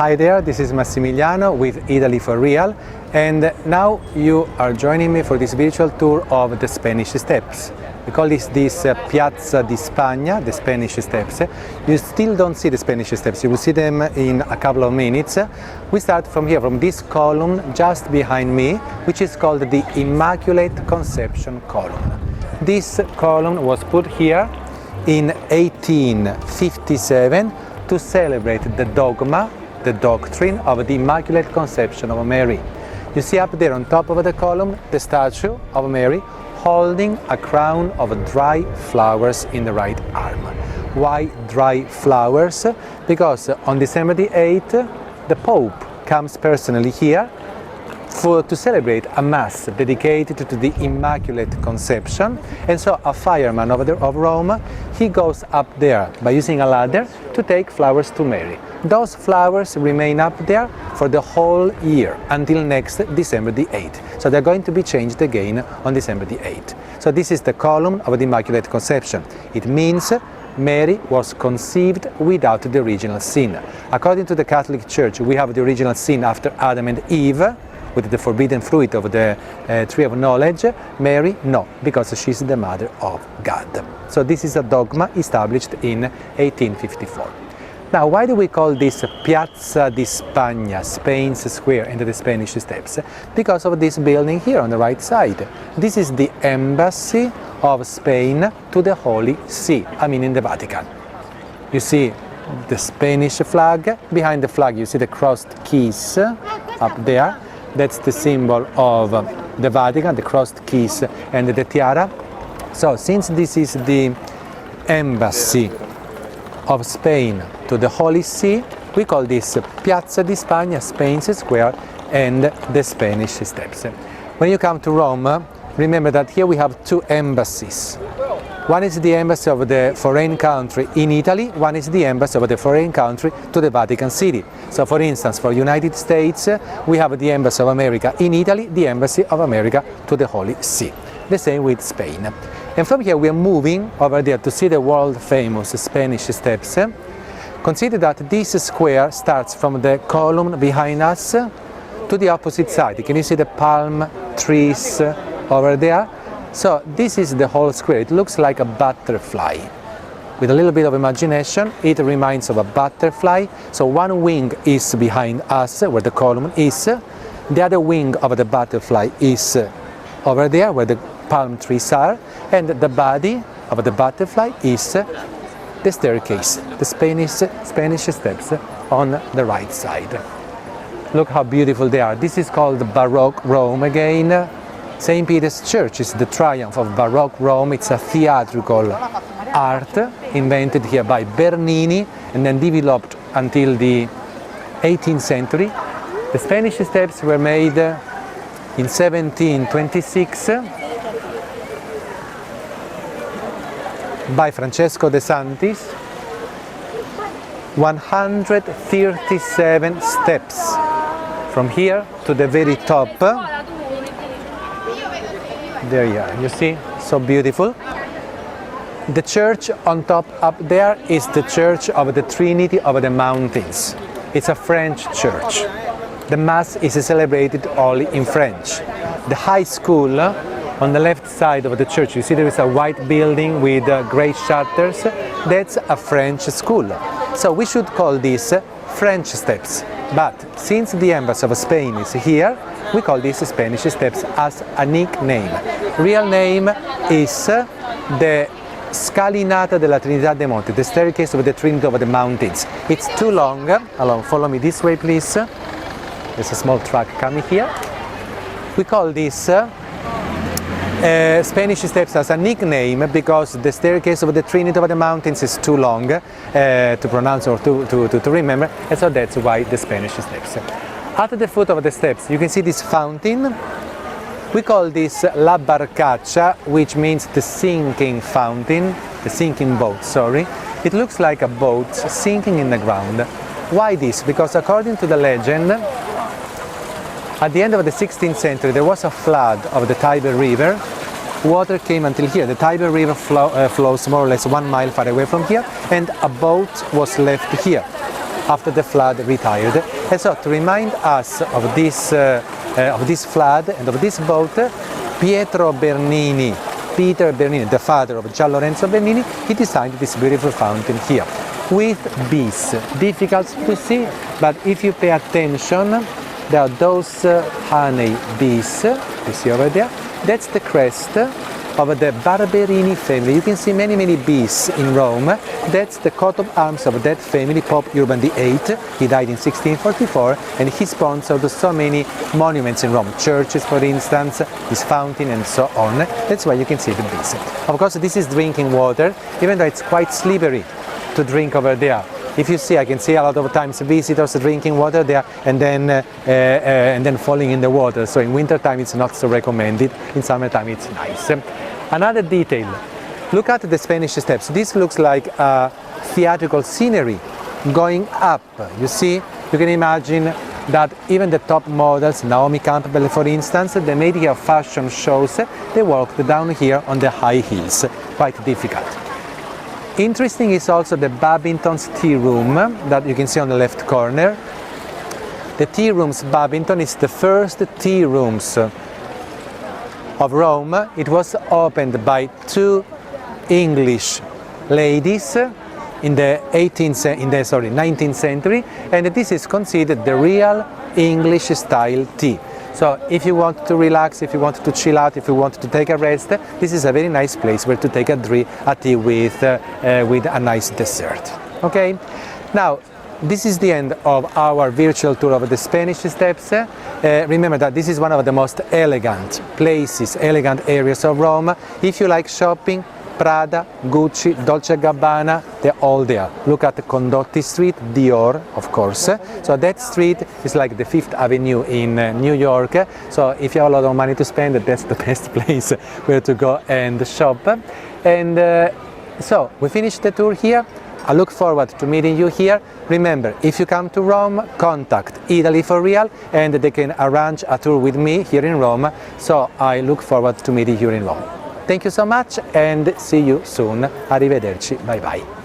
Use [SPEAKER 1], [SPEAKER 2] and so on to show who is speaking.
[SPEAKER 1] Hi there, this is Massimiliano with Italy for Real, and now you are joining me for this virtual tour of the Spanish Steps. We call this Piazza di Spagna, the Spanish Steps. You still don't see the Spanish Steps, you will see them in a couple of minutes. We start from here, from this column just behind me, which is called the Immaculate Conception column. This column was put here in 1857 to celebrate the dogma, the doctrine of the Immaculate Conception of Mary. You see up there on top of the column the statue of Mary holding a crown of dry flowers in the right arm. Why dry flowers? Because on December the 8th the Pope comes personally here to celebrate a Mass dedicated to the Immaculate Conception, and so a fireman of Rome, he goes up there by using a ladder to take flowers to Mary. Those flowers remain up there for the whole year until next December the 8th. So they're going to be changed again on December the 8th. So this is the column of the Immaculate Conception. It means Mary was conceived without the original sin. According to the Catholic Church, we have the original sin after Adam and Eve, with the forbidden fruit of the tree of knowledge. Mary, no, because she's the mother of God. So this is a dogma established in 1854. Now, why do we call this Piazza di Spagna, Spain's square, and the Spanish Steps? Because of this building here on the right side. This is the embassy of Spain to the Holy See, in the Vatican. You see the Spanish flag. Behind the flag you see the crossed keys up there. That's the symbol of the Vatican, the crossed keys and the tiara. So since this is the embassy of Spain to the Holy See, we call this Piazza di Spagna, Spain's square, and the Spanish Steps. When you come to Rome, remember that here we have two embassies. One is the embassy of the foreign country in Italy, one is the embassy of the foreign country to the Vatican City. So for instance, for United States, we have the embassy of America in Italy, the embassy of America to the Holy See. The same with Spain. And from here we are moving over there to see the world famous Spanish Steps. Consider that this square starts from the column behind us to the opposite side. Can you see the palm trees over there? So this is the whole square. It looks like a butterfly. With a little bit of imagination, it reminds of a butterfly. So one wing is behind us, where the column is. The other wing of the butterfly is over there, where the palm trees are. And the body of the butterfly is the staircase, the Spanish Steps on the right side. Look how beautiful they are. This is called Baroque Rome again. St. Peter's Church is the triumph of Baroque Rome. It's a theatrical art invented here by Bernini and then developed until the 18th century. The Spanish Steps were made in 1726 by Francesco de Sanctis. 137 steps from here to the very top. There you are, you see, so beautiful. The church on top up there is the Church of the Trinity of the Mountains. It's a French church. The Mass is celebrated only in French. The high school on the left side of the church, you see there is a white building with grey shutters. That's a French school. So we should call this French Steps. But since the embassy of Spain is here, we call these Spanish Steps as a nickname. Real name is the Scalinata della Trinità dei Monti, the staircase of the Trinity of the Mountains. It's too long. Follow me this way, please. There's a small truck coming here. We call this Spanish Steps as a nickname because the staircase of the Trinity of the Mountains is too long to pronounce or to remember, and so that's why the Spanish Steps. At the foot of the steps you can see this fountain. We call this La Barcacha, which means the sinking fountain, the sinking boat, sorry. It looks like a boat sinking in the ground. Why this? Because according to the legend, at the end of the 16th century there was a flood of the Tiber River. Water came until here. The Tiber River flows more or less 1 mile far away from here, and a boat was left here. after the flood retired. And so to remind us of this flood and of this boat, Peter Bernini, the father of Gian Lorenzo Bernini, he designed this beautiful fountain here with bees. Difficult to see, but if you pay attention, there are those honey bees, you see over there. That's the crest of the Barberini family. You can see many, many bees in Rome. That's the coat of arms of that family, Pope Urban VIII. He died in 1644, and he sponsored so many monuments in Rome, churches, for instance, his fountain, and so on. That's why you can see the bees. Of course, this is drinking water, even though it's quite slippery to drink over there. If you see, I can see a lot of times visitors drinking water there and then falling in the water. So in winter time it's not so recommended. In summertime it's nice. Another detail, look at the Spanish steps. This looks like a theatrical scenery going up. You see, you can imagine that even the top models, Naomi Campbell for instance, they made here fashion shows. They walked down here on the high heels. Quite difficult. Interesting is also the Babinton's tea room that you can see on the left corner. The tea rooms Babinton is the first tea rooms of Rome. It was opened by two English ladies in the 19th century, and this is considered the real English style tea. So if you want to relax, if you want to chill out, if you want to take a rest, this is a very nice place where to take a tea with a nice dessert. Okay? Now, this is the end of our virtual tour of the Spanish Steps. Remember that this is one of the most elegant places, elegant areas of Rome. If you like shopping, Prada, Gucci, Dolce & Gabbana, they're all there. Look at Condotti Street, Dior, of course. So that street is like the Fifth Avenue in New York. So if you have a lot of money to spend, that's the best place where to go and shop. And so we finished the tour here. I look forward to meeting you here. Remember, if you come to Rome, contact Italy for Real and they can arrange a tour with me here in Rome. So I look forward to meeting you in Rome. Thank you so much and see you soon. Arrivederci. Bye bye.